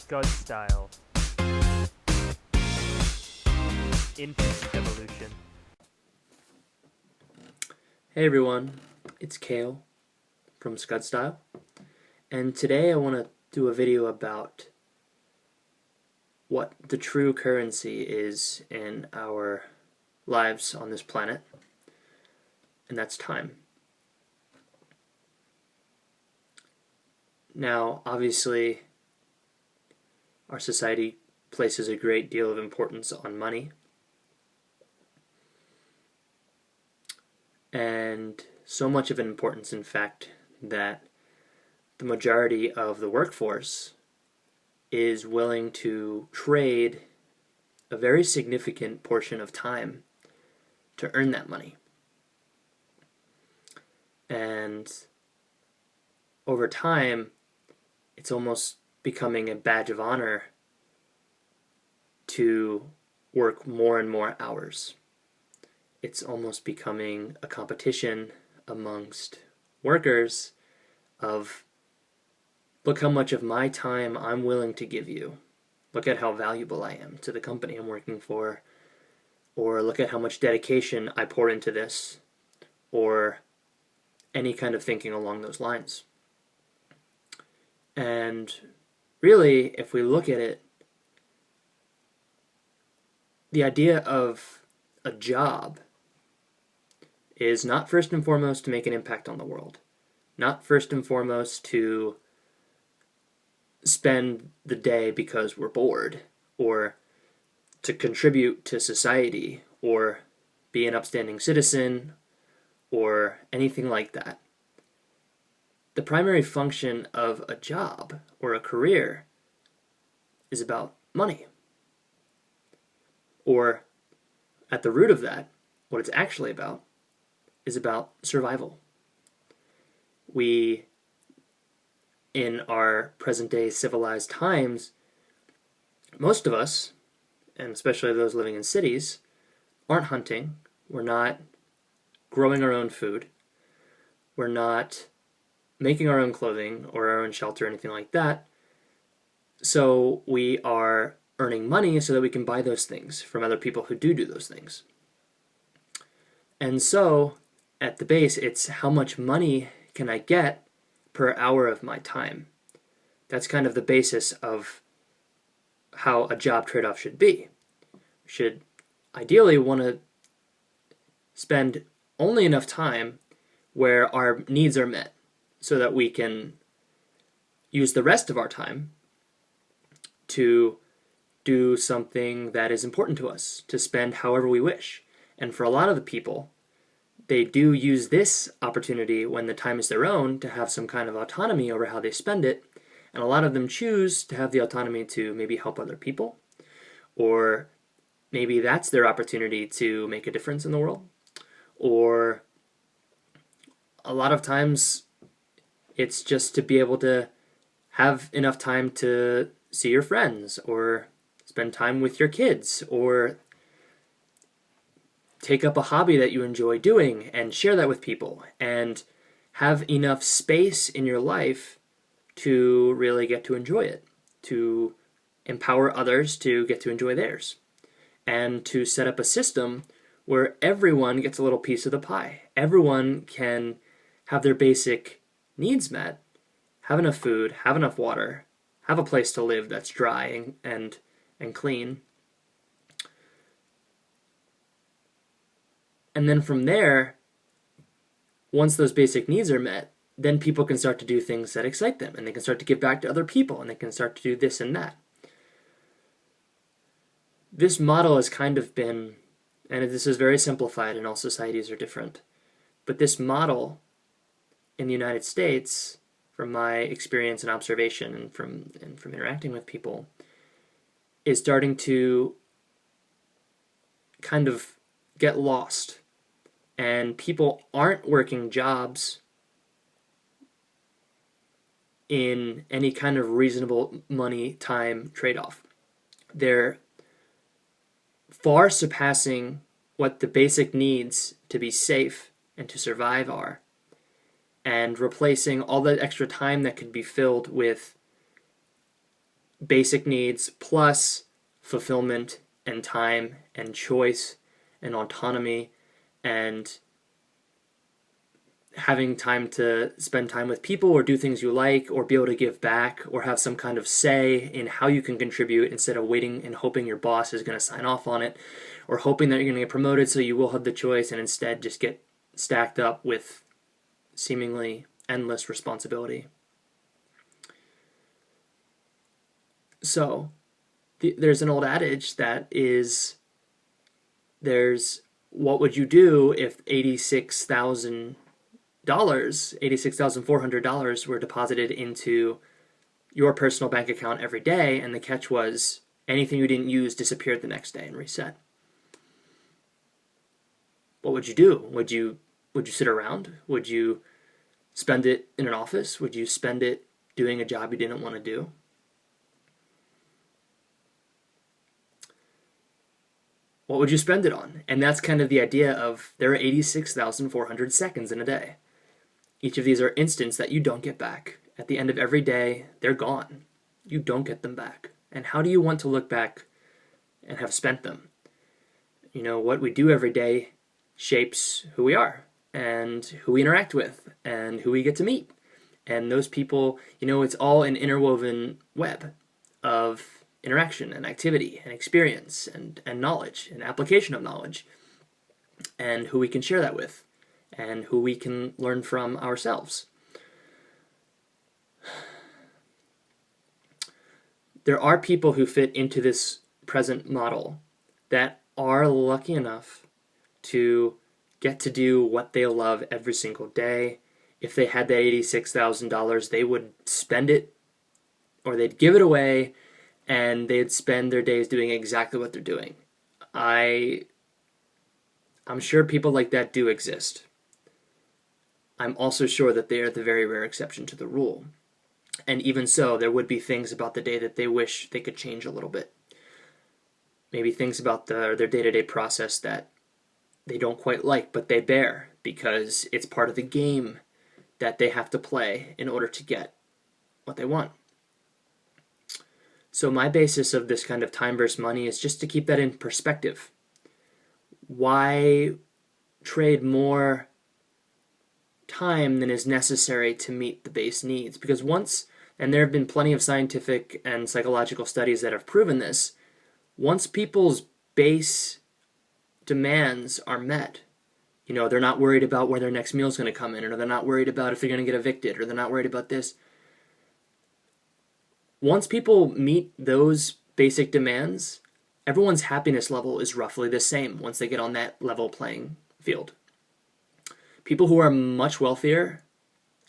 Scud style. Infant evolution. Hey everyone, it's Kale from Scud Style, and today I want to do a video about what the true currency is in our lives on this planet, and that's time. Now, obviously, our society places a great deal of importance on money, and so much of an importance, in fact, that the majority of the workforce is willing to trade a very significant portion of time to earn that money. And over time, it's almost becoming a badge of honor to work more and more hours. It's almost becoming a competition amongst workers of, look how much of my time I'm willing to give you. Look at how valuable I am to the company I'm working for. Or look at how much dedication I pour into this. Or any kind of thinking along those lines. And really, if we look at it, the idea of a job is not first and foremost to make an impact on the world. Not first and foremost to spend the day because we're bored, or to contribute to society, or be an upstanding citizen, or anything like that. The primary function of a job or a career is about money. Or, at the root of that, what it's actually about is about survival. We, in our present-day civilized times, most of us, and especially those living in cities, aren't hunting. We're not growing our own food. We're not making our own clothing or our own shelter or anything like that. So we are earning money so that we can buy those things from other people who do those things. And so, at the base, it's how much money can I get per hour of my time. That's kind of the basis of how a job trade-off should be. We should ideally want to spend only enough time where our needs are met so that we can use the rest of our time to do something that is important to us, to spend however we wish. And for a lot of the people, they do use this opportunity when the time is their own to have some kind of autonomy over how they spend it. And a lot of them choose to have the autonomy to maybe help other people, or maybe that's their opportunity to make a difference in the world. Or a lot of times it's just to be able to have enough time to see your friends, or spend time with your kids, or take up a hobby that you enjoy doing and share that with people, and have enough space in your life to really get to enjoy it, to empower others to get to enjoy theirs, and to set up a system where everyone gets a little piece of the pie. Everyone can have their basic needs met, have enough food, have enough water, have a place to live that's dry and clean. And then from there, once those basic needs are met, then people can start to do things that excite them, and they can start to give back to other people, and they can start to do this and that. This model has kind of been, and this is very simplified and all societies are different, but this model in the United States, from my experience and observation and from interacting with people, is starting to kind of get lost. And people aren't working jobs in any kind of reasonable money-time trade-off. They're far surpassing what the basic needs to be safe and to survive are, and replacing all that extra time that could be filled with basic needs plus fulfillment and time and choice and autonomy and having time to spend time with people or do things you like or be able to give back or have some kind of say in how you can contribute instead of waiting and hoping your boss is going to sign off on it or hoping that you're going to get promoted so you will have the choice and instead just get stacked up with seemingly endless responsibility. So there's an old adage that is, there's what would you do if $86,400 were deposited into your personal bank account every day, and the catch was anything you didn't use disappeared the next day and reset. What would you do? Would you sit around? Would you spend it in an office? Would you spend it doing a job you didn't want to do? What would you spend it on? And that's kind of the idea of there are 86,400 seconds in a day. Each of these are instants that you don't get back. At the end of every day, they're gone. You don't get them back. And how do you want to look back and have spent them? You know, what we do every day shapes who we are and who we interact with and who we get to meet. And those people, you know, it's all an interwoven web of interaction and activity and experience and knowledge and application of knowledge and who we can share that with and who we can learn from ourselves. There are people who fit into this present model that are lucky enough to get to do what they love every single day. If they had that $86,000, they would spend it or they'd give it away and they'd spend their days doing exactly what they're doing. I'm sure people like that do exist. I'm also sure that they are the very rare exception to the rule. And even so, there would be things about the day that they wish they could change a little bit. Maybe things about their day-to-day process that they don't quite like, but they bear because it's part of the game that they have to play in order to get what they want. So my basis of this kind of time versus money is just to keep that in perspective. Why trade more time than is necessary to meet the base needs? Because once, and there have been plenty of scientific and psychological studies that have proven this, once people's base demands are met, you know, they're not worried about where their next meal is going to come in, or they're not worried about if they're going to get evicted, or they're not worried about this. Once people meet those basic demands, everyone's happiness level is roughly the same once they get on that level playing field. People who are much wealthier,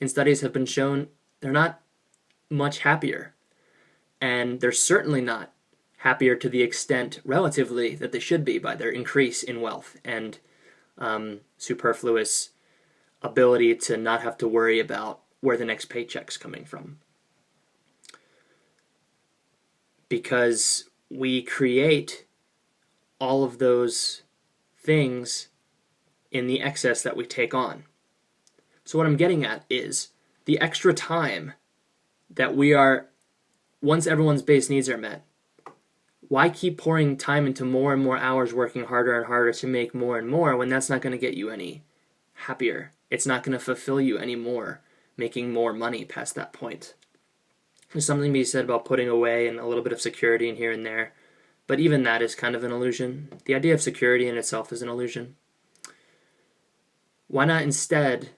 in studies have been shown, they're not much happier. And they're certainly not happier to the extent, relatively, that they should be by their increase in wealth and superfluous ability to not have to worry about where the next paycheck's coming from. Because we create all of those things in the excess that we take on. So what I'm getting at is the extra time that we are, once everyone's base needs are met, why keep pouring time into more and more hours working harder and harder to make more and more when that's not going to get you any happier? It's not going to fulfill you anymore, making more money past that point. There's something to be said about putting away and a little bit of security in here and there, but even that is kind of an illusion. The idea of security in itself is an illusion. Why not instead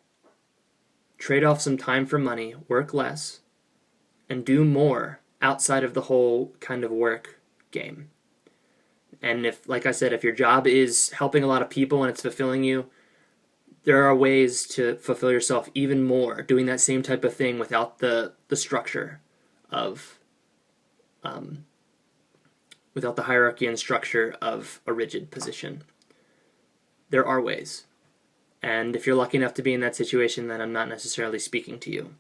trade off some time for money, work less, and do more outside of the whole kind of work game? And if, like I said, if your job is helping a lot of people and it's fulfilling you, there are ways to fulfill yourself even more doing that same type of thing without the structure of, without the hierarchy and structure of a rigid position. There are ways. And if you're lucky enough to be in that situation, then I'm not necessarily speaking to you.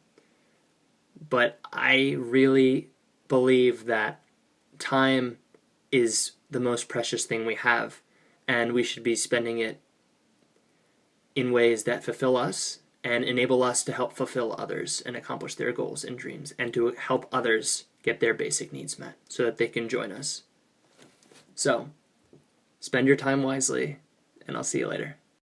But I really believe that time is the most precious thing we have, and we should be spending it in ways that fulfill us and enable us to help fulfill others and accomplish their goals and dreams, and to help others get their basic needs met so that they can join us. So, spend your time wisely, and I'll see you later.